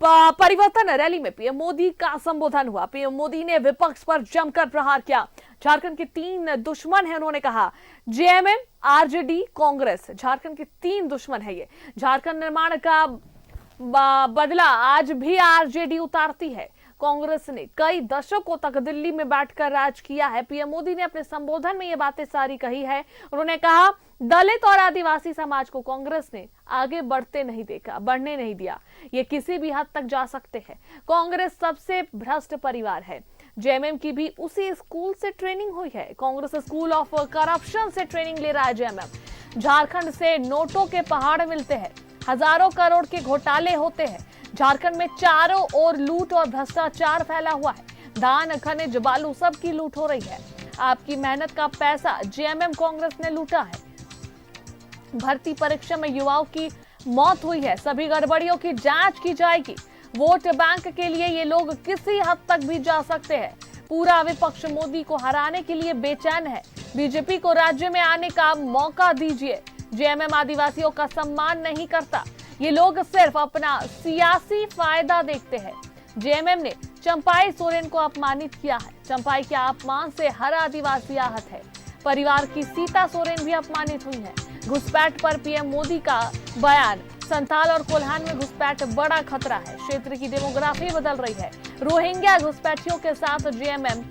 परिवर्तन रैली में पीएम मोदी का संबोधन हुआ। पीएम मोदी ने विपक्ष पर जमकर प्रहार किया। झारखंड के 3 दुश्मन हैं, उन्होंने कहा। जेएमएम, आरजेडी, कांग्रेस, झारखंड के 3 दुश्मन है ये। झारखंड निर्माण का बदला आज भी आरजेडी उतारती है। कांग्रेस ने कई दशकों तक दिल्ली में बैठकर राज किया है। पीएम मोदी ने अपने संबोधन में ये बातें सारी कही है। उन्होंने कहा, दलित और आदिवासी समाज को कांग्रेस ने आगे बढ़ने नहीं दिया। ये किसी भी हद तक जा सकते हैं। कांग्रेस सबसे भ्रष्ट परिवार है। जेएमएम की भी उसी स्कूल से ट्रेनिंग हुई है। कांग्रेस स्कूल ऑफ करप्शन से ट्रेनिंग ले रहा है जेएमएम। झारखंड से नोटों के पहाड़ मिलते हैं, हजारों करोड़ के घोटाले होते हैं। झारखंड में चारों ओर लूट और भ्रष्टाचार फैला हुआ है। धान, खनिज, बालू सबकी लूट हो रही है। आपकी मेहनत का पैसा जेएमएम कांग्रेस ने लूटा है। भर्ती परीक्षा में युवाओं की मौत हुई है। सभी गड़बड़ियों की जांच की जाएगी। वोट बैंक के लिए ये लोग किसी हद तक भी जा सकते हैं। पूरा विपक्ष मोदी को हराने के लिए बेचैन है। बीजेपी को राज्य में आने का मौका दीजिए। जेएमएम आदिवासियों का सम्मान नहीं करता। ये लोग सिर्फ अपना सियासी फायदा देखते हैं। जेएमएम ने चंपाई सोरेन को अपमानित किया है। चंपाई के अपमान से हर आदिवासी आहत है। परिवार की सीता सोरेन भी अपमानित हुई है। घुसपैठ पर पीएम मोदी का बयान। संथाल और कोल्हान में घुसपैठ बड़ा खतरा है। क्षेत्र की डेमोग्राफी बदल रही है। रोहिंग्या घुसपैठियों के साथ जेएमएम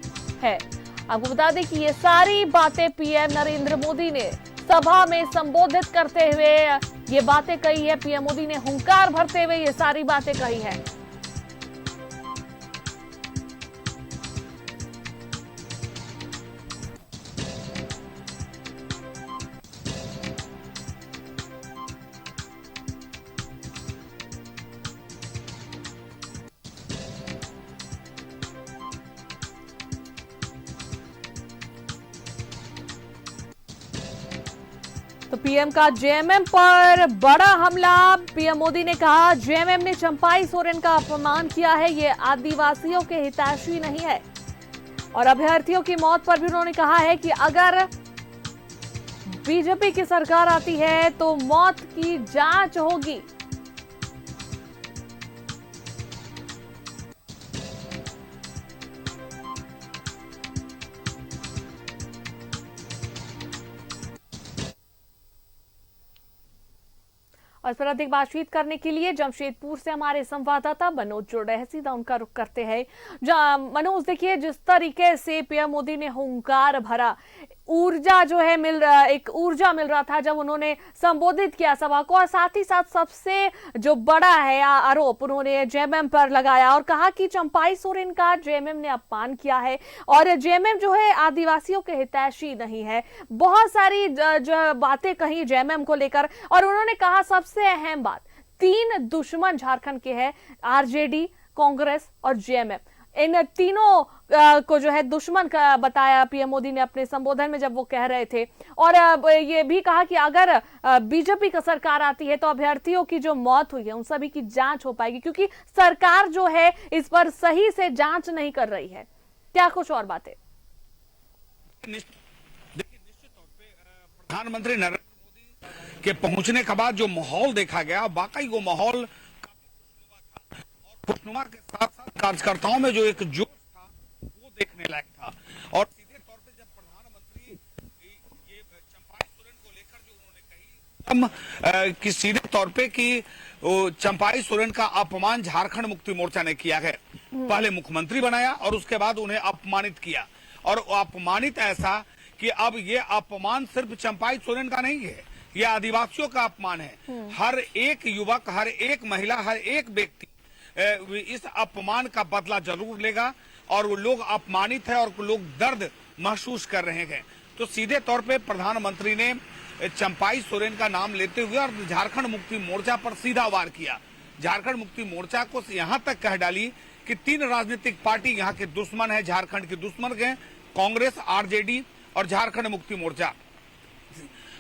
है। आपको बता दें कि ये सारी बातें पीएम नरेंद्र मोदी ने सभा में संबोधित करते हुए ये बातें कही है। पीएम मोदी ने हुंकार भरते हुए ये सारी बातें कही है। तो पीएम का जेएमएम पर बड़ा हमला। पीएम मोदी ने कहा, जेएमएम ने चंपाई सोरेन का अपमान किया है। ये आदिवासियों के हितैषी नहीं है। और अभ्यर्थियों की मौत पर भी उन्होंने कहा है कि अगर बीजेपी की सरकार आती है तो मौत की जांच होगी। और फिर अधिक बातचीत करने के लिए जमशेदपुर से हमारे संवाददाता मनोज जुड़ रहे हैं। सीधा उनका रुख करते हैं। मनोज, देखिए, जिस तरीके से पीएम मोदी ने हुंकार भरा, ऊर्जा जो है एक ऊर्जा मिल रहा था जब उन्होंने संबोधित किया सभा को। और साथ ही साथ सबसे जो बड़ा है आरोप उन्होंने जेएमएम पर लगाया और कहा कि चंपाई सोरेन का जेएमएम ने अपमान किया है और जेएमएम जो है आदिवासियों के हितैषी नहीं है। बहुत सारी जो बातें कही जेएमएम को लेकर। और उन्होंने कहा, सबसे अहम बात, 3 दुश्मन झारखंड के हैं, आरजेडी, कांग्रेस और जेएमएम। इन तीनों को जो है दुश्मन का बताया पीएम मोदी ने अपने संबोधन में जब वो कह रहे थे। और ये भी कहा कि अगर बीजेपी का सरकार आती है तो अभ्यर्थियों की जो मौत हुई है उन सभी की जांच हो पाएगी, क्योंकि सरकार जो है इस पर सही से जांच नहीं कर रही है। क्या कुछ और बातें? निश्चित तौर पे प्रधानमंत्री नरेंद्र मोदी के पहुंचने के बाद जो माहौल देखा गया, वाकई वो माहौल खुशनुमा के साथ साथ कार्यकर्ताओं में जो एक जोश था वो देखने लायक था। और सीधे तौर पे जब प्रधानमंत्री ये चंपाई सोरेन को लेकर जो उन्होंने कही कि सीधे तौर पे कि चंपाई सोरेन का अपमान झारखंड मुक्ति मोर्चा ने किया है। पहले मुख्यमंत्री बनाया और उसके बाद उन्हें अपमानित किया। और अपमानित ऐसा कि अब ये अपमान सिर्फ चंपाई सोरेन का नहीं है, ये आदिवासियों का अपमान है। हर एक युवक, हर एक महिला, हर एक व्यक्ति इस अपमान का बदला जरूर लेगा। और वो लोग अपमानित है और लोग दर्द महसूस कर रहे हैं। तो सीधे तौर पे प्रधानमंत्री ने चंपाई सोरेन का नाम लेते हुए और झारखंड मुक्ति मोर्चा पर सीधा वार किया। झारखंड मुक्ति मोर्चा को यहां तक कह डाली कि 3 राजनीतिक पार्टी यहाँ के दुश्मन है, झारखंड के दुश्मन है, कांग्रेस, आरजेडी और झारखंड मुक्ति मोर्चा।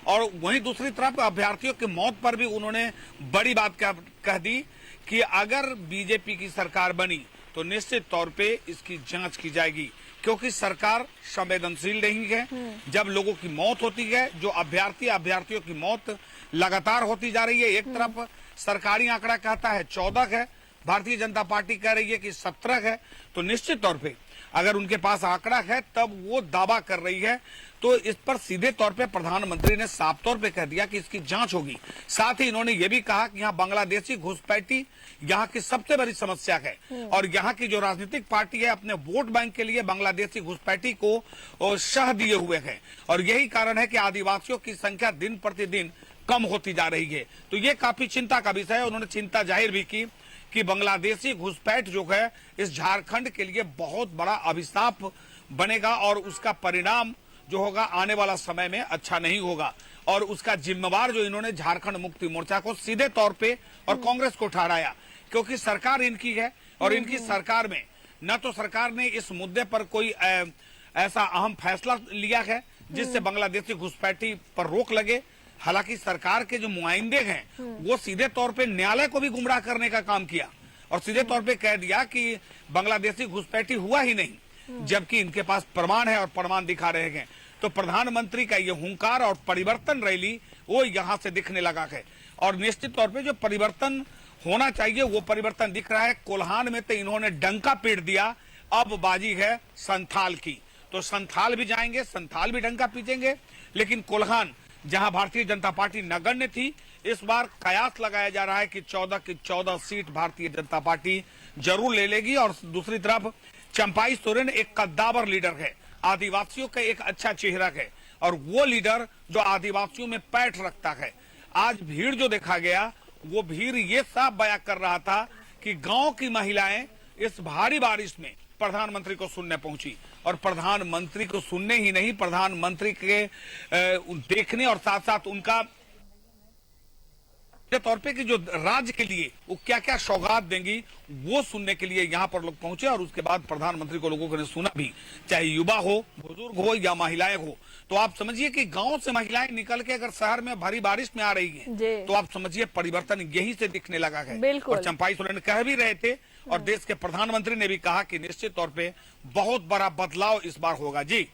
और वहीं दूसरी तरफ अभ्यर्थियों की मौत पर भी उन्होंने बड़ी बात कह दी कि अगर बीजेपी की सरकार बनी तो निश्चित तौर पे इसकी जांच की जाएगी, क्योंकि सरकार संवेदनशील नहीं है। जब लोगों की मौत होती है, जो अभ्यर्थियों की मौत लगातार होती जा रही है, एक तरफ सरकारी आंकड़ा कहता है 14 है, भारतीय जनता पार्टी कह रही है कि 17 है। तो निश्चित तौर पे अगर उनके पास आंकड़ा है तब वो दावा कर रही है, तो इस पर सीधे तौर पे प्रधानमंत्री ने साफ तौर पे कह दिया कि इसकी जांच होगी। साथ ही इन्होंने ये भी कहा कि यहाँ बांग्लादेशी घुसपैठी यहाँ की सबसे बड़ी समस्या है और यहाँ की जो राजनीतिक पार्टी है अपने वोट बैंक के लिए बांग्लादेशी घुसपैठी को शह दिए हुए है और यही कारण है कि आदिवासियों की संख्या दिन प्रतिदिन कम होती जा रही है। तो ये काफी चिंता का विषय है। उन्होंने चिंता जाहिर भी की कि बांग्लादेशी घुसपैठ जो है इस झारखंड के लिए बहुत बड़ा अभिशाप बनेगा और उसका परिणाम जो होगा आने वाला समय में अच्छा नहीं होगा और उसका जिम्मेवार जो इन्होंने झारखंड मुक्ति मोर्चा को सीधे तौर पे और कांग्रेस को ठहराया, क्योंकि सरकार इनकी है और इनकी सरकार में न तो सरकार ने इस मुद्दे पर कोई ऐसा अहम फैसला लिया है जिससे बांग्लादेशी घुसपैठी पर रोक लगे। हालांकि सरकार के जो नुमाइंदे हैं वो सीधे तौर पे न्यायालय को भी गुमराह करने का काम किया और सीधे तौर पे कह दिया कि बांग्लादेशी घुसपैठी हुआ ही नहीं, जबकि इनके पास प्रमाण है और प्रमाण दिखा रहे हैं। तो प्रधानमंत्री का ये हुंकार और परिवर्तन रैली वो यहां से दिखने लगा है और निश्चित तौर पे जो परिवर्तन होना चाहिए वो परिवर्तन दिख रहा है। कोल्हान में तो इन्होंने डंका पीट दिया, अब बाजी है संथाल की। तो संथाल भी जाएंगे, संथाल भी डंका पीटेंगे, लेकिन कोल्हान जहां भारतीय जनता पार्टी नगण्य थी, इस बार कयास लगाया जा रहा है कि 14 की 14 सीट भारतीय जनता पार्टी जरूर ले लेगी। और दूसरी तरफ चंपाई सोरेन एक कद्दावर लीडर है, आदिवासियों का एक अच्छा चेहरा है और वो लीडर जो आदिवासियों में पैठ रखता है। आज भीड़ जो देखा गया वो भीड़ ये साफ बयां कर रहा था कि गांव की महिलाएं इस भारी बारिश में प्रधानमंत्री को सुनने पहुंची और प्रधानमंत्री को सुनने ही नहीं, प्रधानमंत्री के देखने और साथ साथ उनका तौर पे कि जो राज्य के लिए वो क्या क्या सौगात देंगी वो सुनने के लिए यहाँ पर लोग पहुंचे और उसके बाद प्रधानमंत्री को लोगों ने सुना भी, चाहे युवा हो, बुजुर्ग हो या महिलाएं हो। तो आप समझिए कि गांव से महिलाएं निकल के अगर शहर में भारी बारिश में आ रही हैं, तो आप समझिए परिवर्तन यहीं से दिखने लगा है। और चंपाई सोरेन कह भी रहे थे और देश के प्रधानमंत्री ने भी कहा कि निश्चित तौर पे बहुत बड़ा बदलाव इस बार होगा। जी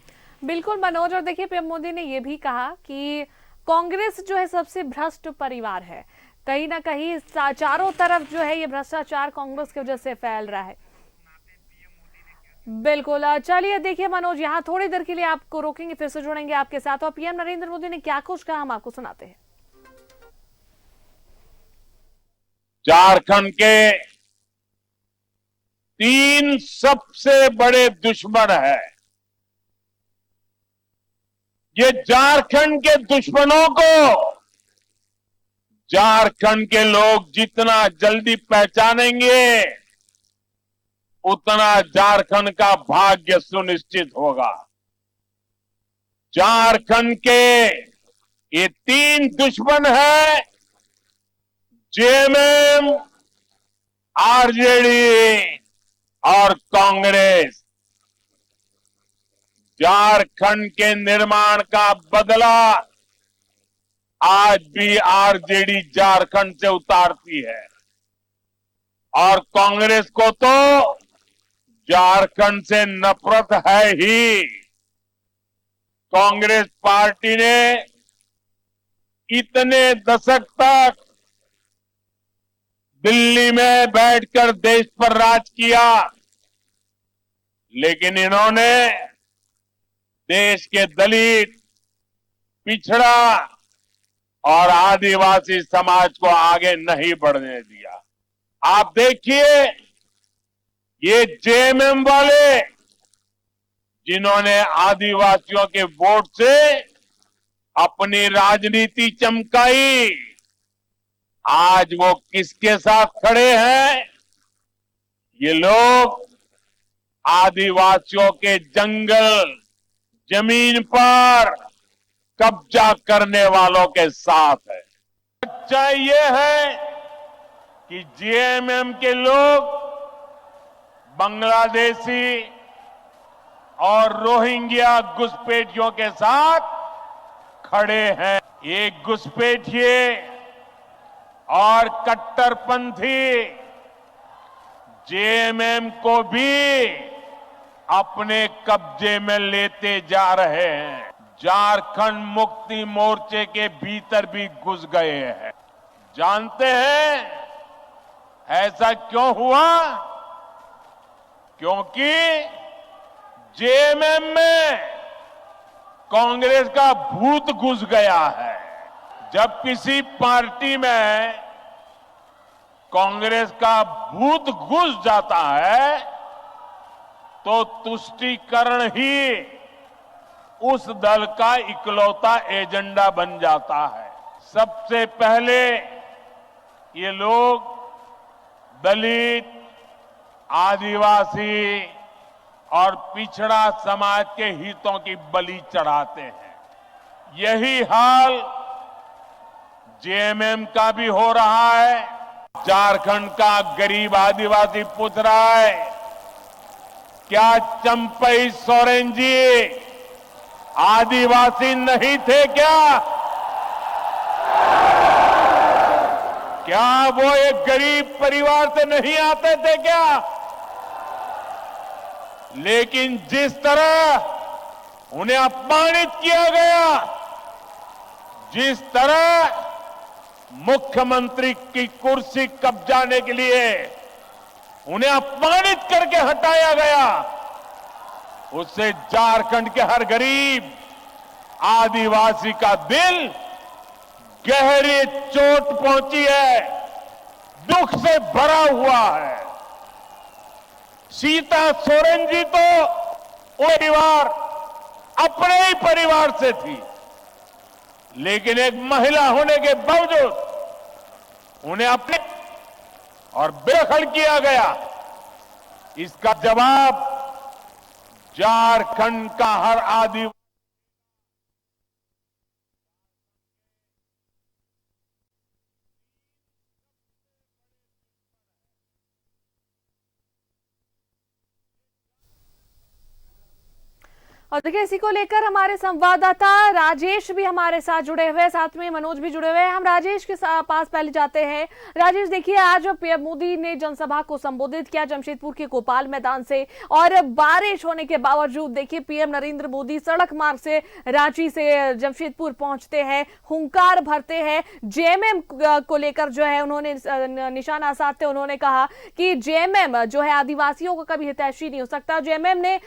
बिल्कुल मनोज, और देखिए पीएम मोदी ने यह भी कहा कि कांग्रेस जो है सबसे भ्रष्ट परिवार है, कहीं ना कहीं चारों तरफ जो है ये भ्रष्टाचार कांग्रेस की वजह से फैल रहा है। बिल्कुल, चलिए देखिए मनोज, यहाँ थोड़ी देर के लिए आपको रोकेंगे, फिर से जुड़ेंगे आपके साथ और पीएम नरेंद्र मोदी ने क्या कुछ कहा हम आपको सुनाते हैं। झारखंड के 3 सबसे बड़े दुश्मन है। ये झारखंड के दुश्मनों को झारखंड के लोग जितना जल्दी पहचानेंगे उतना झारखंड का भाग्य सुनिश्चित होगा। झारखंड के ये 3 दुश्मन है, जेएमएम, आरजेडी और कांग्रेस। झारखंड के निर्माण का बदला आज भी आरजेडी झारखंड से उतारती है और कांग्रेस को तो झारखंड से नफरत है ही। कांग्रेस पार्टी ने इतने दशक तक दिल्ली में बैठकर देश पर राज किया, लेकिन इन्होंने देश के दलित, पिछड़ा और आदिवासी समाज को आगे नहीं बढ़ने दिया। आप देखिए, ये जेएमएम वाले जिन्होंने आदिवासियों के वोट से अपनी राजनीति चमकाई, आज वो किसके साथ खड़े हैं? ये लोग आदिवासियों के जंगल, जमीन पर कब्जा करने वालों के साथ है। सच्चाई ये है कि जेएमएम के लोग बांग्लादेशी और रोहिंग्या घुसपैठियों के साथ खड़े हैं। ये घुसपैठिए और कट्टरपंथी जेएमएम को भी अपने कब्जे में लेते जा रहे हैं। झारखंड मुक्ति मोर्चे के भीतर भी घुस गए हैं। जानते हैं ऐसा क्यों हुआ? क्योंकि जेएमएम में कांग्रेस का भूत घुस गया है। जब किसी पार्टी में कांग्रेस का भूत घुस जाता है तो तुष्टीकरण ही उस दल का इकलौता एजेंडा बन जाता है। सबसे पहले ये लोग दलित, आदिवासी और पिछड़ा समाज के हितों की बलि चढ़ाते हैं। यही हाल जेएमएम का भी हो रहा है। झारखंड का गरीब आदिवासी पूछ रहा है, क्या चंपई सोरेन जी आदिवासी नहीं थे क्या? क्या वो एक गरीब परिवार से नहीं आते थे क्या? लेकिन जिस तरह उन्हें अपमानित किया गया, जिस तरह मुख्यमंत्री की कुर्सी कब्जाने के लिए उन्हें अपमानित करके हटाया गया, उससे झारखंड के हर गरीब आदिवासी का दिल गहरी चोट पहुंची है, दुख से भरा हुआ है। सीता सोरेन जी तो वो परिवार अपने ही परिवार से थी, लेकिन एक महिला होने के बावजूद उन्हें अपने और बेदखल किया गया। इसका जवाब झारखंड का हर आदिवासी और देखिए, इसी को लेकर हमारे संवाददाता राजेश भी हमारे साथ जुड़े हुए हैं, साथ में मनोज भी जुड़े हुए हैं। हम राजेश के पास पहले जाते हैं। राजेश, देखिए, आज पीएम मोदी ने जनसभा को संबोधित किया जमशेदपुर के गोपाल मैदान से, और बारिश होने के बावजूद देखिए पीएम नरेंद्र मोदी सड़क मार्ग से रांची से जमशेदपुर पहुंचते हैं, हुंकार भरते हैं। जेएमएम को लेकर जो है उन्होंने निशाना साधते उन्होंने कहा कि जेएमएम जो है आदिवासियों का कभी हितैषी नहीं हो सकता। जेएमएम ने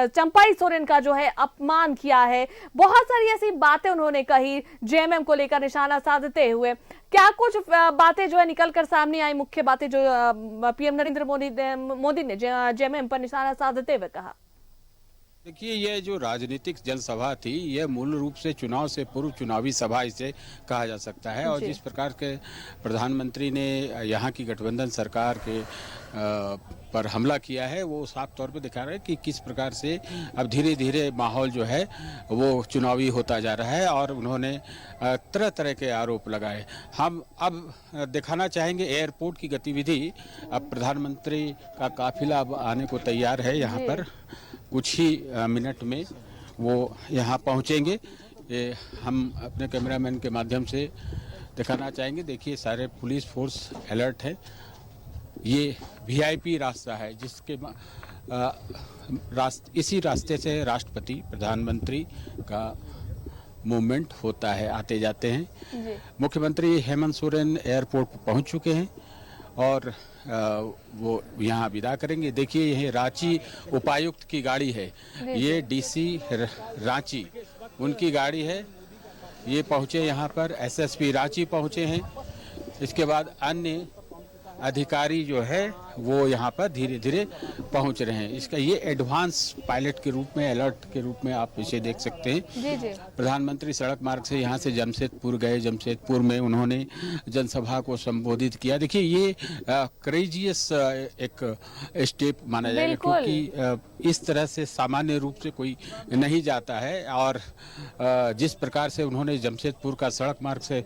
चंपाई सोरेन का जो है अपमान किया है। बहुत सारी ऐसी बातें उन्होंने कही जेएमएम को लेकर निशाना साधते हुए। क्या कुछ बातें जो है निकल कर सामने आई, मुख्य बातें जो पीएम नरेंद्र मोदी ने जेएमएम पर निशाना साधते हुए कहा? देखिए, ये जो राजनीतिक जनसभा थी, ये मूल रूप से चुनाव से पूर्व चुनावी सभा इसे कहा जा सकता है। और जिस प्रकार के प्रधानमंत्री ने यहाँ की गठबंधन सरकार के पर हमला किया है, वो साफ तौर पे दिखा रहा है कि किस प्रकार से अब धीरे धीरे माहौल जो है वो चुनावी होता जा रहा है। और उन्होंने तरह तरह के आरोप लगाए। हम अब दिखाना चाहेंगे एयरपोर्ट की गतिविधि। अब प्रधानमंत्री का काफिला अब आने को तैयार है यहाँ पर, कुछ ही मिनट में वो यहाँ पहुँचेंगे। हम अपने कैमरामैन के माध्यम से दिखाना चाहेंगे। देखिए, सारे पुलिस फोर्स अलर्ट है। ये वीआईपी रास्ता है जिसके इसी रास्ते से राष्ट्रपति, प्रधानमंत्री का मूवमेंट होता है, आते जाते हैं। मुख्यमंत्री हेमंत सोरेन एयरपोर्ट पर पहुंच चुके हैं और वो यहाँ विदा करेंगे। देखिए, ये रांची उपायुक्त की गाड़ी है, ये डीसी रांची उनकी गाड़ी है। ये पहुँचे यहाँ पर, एसएसपी रांची पहुँचे हैं। इसके बाद अन्य अधिकारी जो है वो यहाँ पर धीरे धीरे पहुँच रहे हैं। इसका ये एडवांस पायलट के रूप में, अलर्ट के रूप में आप इसे देख सकते हैं। जी। प्रधानमंत्री सड़क मार्ग से यहाँ से जमशेदपुर गए। जमशेदपुर में उन्होंने जनसभा को संबोधित किया। देखिए, ये करेजियस एक स्टेप माना जाएगा, क्योंकि इस तरह से सामान्य रूप से कोई नहीं जाता है। और जिस प्रकार से उन्होंने जमशेदपुर का सड़क मार्ग से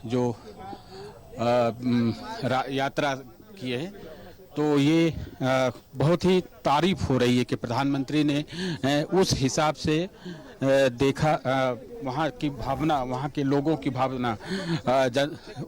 जो यात्रा किए हैं, तो ये बहुत ही तारीफ हो रही है कि प्रधानमंत्री ने उस हिसाब से देखा वहाँ की भावना, वहाँ के लोगों की भावना,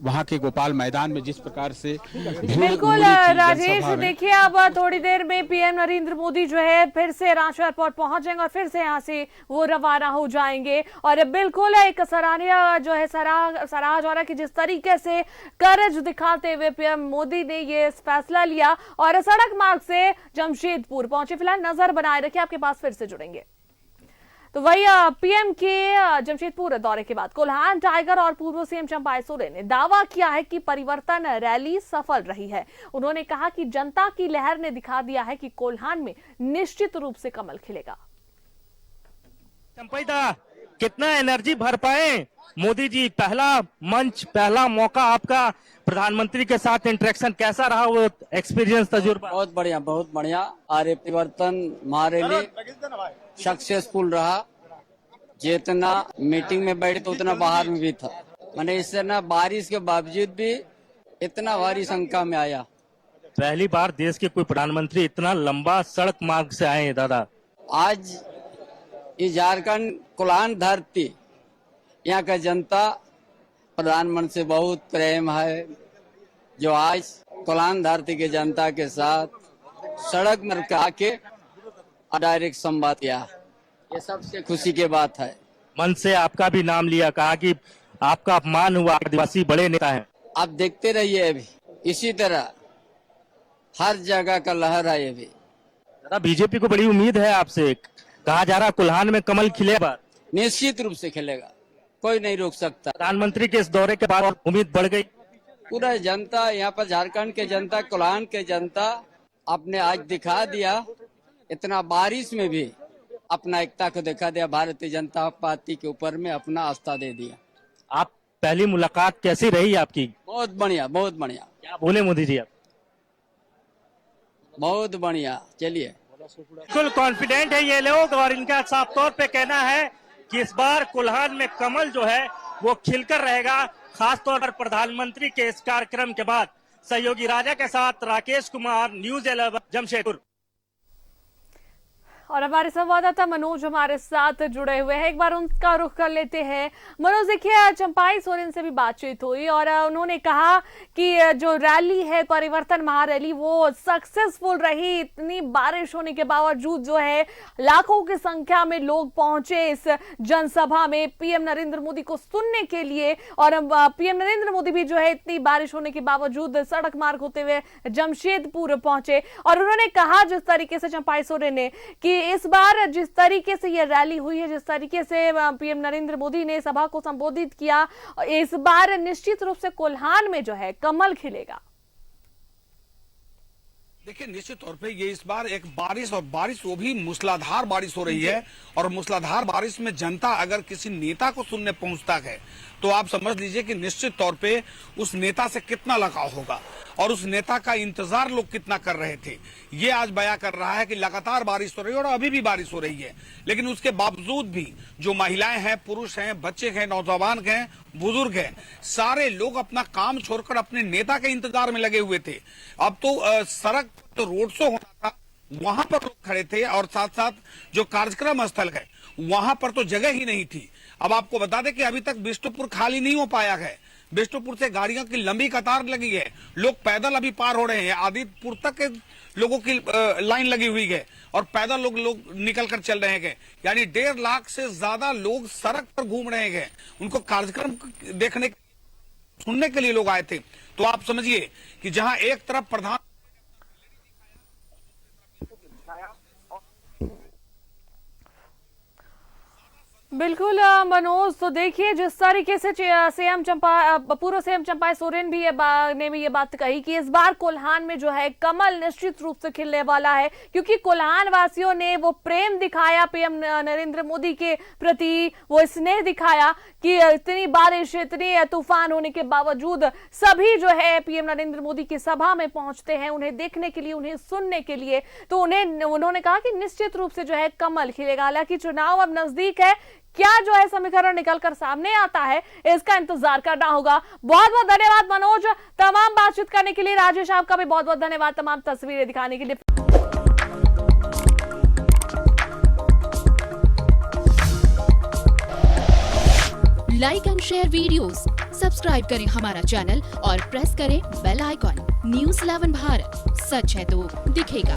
वहाँ के गोपाल मैदान में जिस प्रकार से बिल्कुल राजेश, देखिए अब थोड़ी देर में पीएम नरेंद्र मोदी जो है फिर से रांची एयरपोर्ट पहुंच जाएंगे और फिर से यहाँ से वो रवाना हो जाएंगे। और बिल्कुल एक सराहनीय जो है सराहा जा रहा है कि जिस तरीके से करज दिखाते हुए पीएम मोदी ने ये फैसला लिया और सड़क मार्ग से जमशेदपुर पहुंचे। फिलहाल नजर बनाए रखिए, आपके पास फिर से जुड़ेंगे। तो वही पीएम के जमशेदपुर दौरे के बाद कोल्हान टाइगर और पूर्व सीएम चंपाई सोरेन ने दावा किया है कि परिवर्तन रैली सफल रही है। उन्होंने कहा कि जनता की लहर ने दिखा दिया है कि कोल्हान में निश्चित रूप से कमल खिलेगा। चंपाई दा कितना एनर्जी भर पाए मोदी जी, पहला मंच, पहला मौका आपका प्रधानमंत्री के साथ इंटरेक्शन कैसा रहा, वो एक्सपीरियंस, तजुर्बा? बहुत बढ़िया, बहुत बढ़िया। आर्य परिवर्तन महारैली सक्सेसफुल रहा। जितना मीटिंग में बैठे तो उतना बाहर में भी था। मैंने इससे ना बारिश के बावजूद भी इतना भारी संख्या में आया। पहली बार देश के कोई प्रधानमंत्री इतना लंबा सड़क मार्ग से आए हैं दादा। आज ये झारखंड कोल्हान धरती, यहाँ का जनता प्रधानमंत्री से बहुत प्रेम है। जो आज कोल्हान धरती के जनता के साथ सड़क में आके डायरेक्ट संवाद किया, ये सबसे खुशी की बात है। मन से आपका भी नाम लिया, कहा कि आपका अपमान हुआ, आदिवासी बड़े नेता हैं। आप देखते रहिए, अभी इसी तरह हर जगह का लहर है। अभी दादा बीजेपी को बड़ी उम्मीद है आपसे, कहा जा रहा कोल्हान में कमल खिलेगा। निश्चित रूप से खिलेगा, कोई नहीं रोक सकता। प्रधानमंत्री के इस दौरे के बाद उम्मीद बढ़ गई। पूरा जनता यहाँ पर, झारखंड के जनता, कोल्हान के जनता आपने आज दिखा दिया, इतना बारिश में भी अपना एकता को दिखा दिया। भारतीय जनता पार्टी के ऊपर में अपना आस्था दे दिया। आप पहली मुलाकात कैसी रही आपकी? बहुत बढ़िया, बहुत बढ़िया। क्या बोले मोदी जी आप? बहुत बढ़िया। चलिए, बिल्कुल कॉन्फिडेंट है ये लोग और इनका साफ तौर पे कहना है कि इस बार कोल्हान में कमल जो है वो खिलकर रहेगा। खासतौर पर प्रधानमंत्री के इस कार्यक्रम के बाद। सहयोगी राजा के साथ राकेश कुमार, न्यूज़ 11 जमशेदपुर। और हमारे संवाददाता मनोज हमारे साथ जुड़े हुए हैं, एक बार उनका रुख कर लेते हैं। मनोज, देखिए चंपाई सोरेन से भी बातचीत हुई और उन्होंने कहा कि जो रैली है परिवर्तन महारैली वो सक्सेसफुल रही। इतनी बारिश होने के बावजूद जो है लाखों की संख्या में लोग पहुंचे इस जनसभा में पीएम नरेंद्र मोदी को सुनने के लिए। और पीएम नरेंद्र मोदी भी जो है इतनी बारिश होने के बावजूद सड़क मार्ग होते हुए जमशेदपुर पहुंचे। और उन्होंने कहा जिस तरीके से चंपाई सोरेन ने कि इस बार जिस तरीके से ये रैली हुई है, जिस तरीके से पीएम नरेंद्र मोदी ने सभा को संबोधित किया, इस बार निश्चित रूप से कोल्हान में जो है कमल खिलेगा। देखिए निश्चित तौर पे ये इस बार एक बारिश, और बारिश वो भी मूसलाधार बारिश हो रही है। और मूसलाधार बारिश में जनता अगर किसी नेता को सुनने पहुंचता है तो आप समझ लीजिए कि निश्चित तौर पे उस नेता से कितना लगाव होगा और उस नेता का इंतजार लोग कितना कर रहे थे। ये आज बयां कर रहा है कि लगातार बारिश हो रही है और अभी भी बारिश हो रही है, लेकिन उसके बावजूद भी जो महिलाएं हैं, पुरुष हैं, बच्चे हैं, नौजवान हैं, बुजुर्ग हैं, सारे लोग अपना काम छोड़कर अपने नेता के इंतजार में लगे हुए थे। अब तो सड़क तो रोड शो होना था, वहां पर लोग खड़े थे और साथ साथ जो कार्यक्रम स्थल है वहां पर तो जगह ही नहीं थी। अब आपको बता दें कि अभी तक बिष्टुपुर खाली नहीं हो पाया है। बिष्टुपुर से गाड़ियों की लंबी कतार लगी है, लोग पैदल अभी पार हो रहे हैं। आदित्यपुर तक के लोगों की लाइन लगी हुई है और पैदल लोग निकल कर चल रहे हैं। यानी 1.5 लाख से ज्यादा लोग सड़क पर घूम रहे हैं। उनको कार्यक्रम देखने, सुनने के लिए लोग आए थे। तो आप समझिए कि जहां एक तरफ प्रधान बिल्कुल मनोज, तो देखिए जिस तरीके से पूर्व सीएम चंपाई सोरेन भी ने भी ये बात कही कि इस बार कोल्हान में जो है कमल निश्चित रूप से खिलने वाला है, क्योंकि कोल्हान वासियों ने वो प्रेम दिखाया पीएम नरेंद्र मोदी के प्रति, वो स्नेह दिखाया कि इतनी बारिश, इतनी तूफान होने के बावजूद सभी जो है पीएम नरेंद्र मोदी की सभा में पहुंचते हैं उन्हें देखने के लिए, उन्हें सुनने के लिए। तो उन्होंने कहा कि निश्चित रूप से जो है कमल खिलेगा। हालांकि चुनाव अब नजदीक है, क्या जो है समीकरण निकलकर सामने आता है इसका इंतजार करना होगा। बहुत बहुत धन्यवाद मनोज, तमाम बातचीत करने के लिए। राजेश आपका भी बहुत बहुत धन्यवाद तमाम तस्वीरें दिखाने के लिए। Like and share videos, subscribe करें हमारा चैनल और प्रेस करें बेल आइकॉन। News 11 भारत, सच है तो दिखेगा।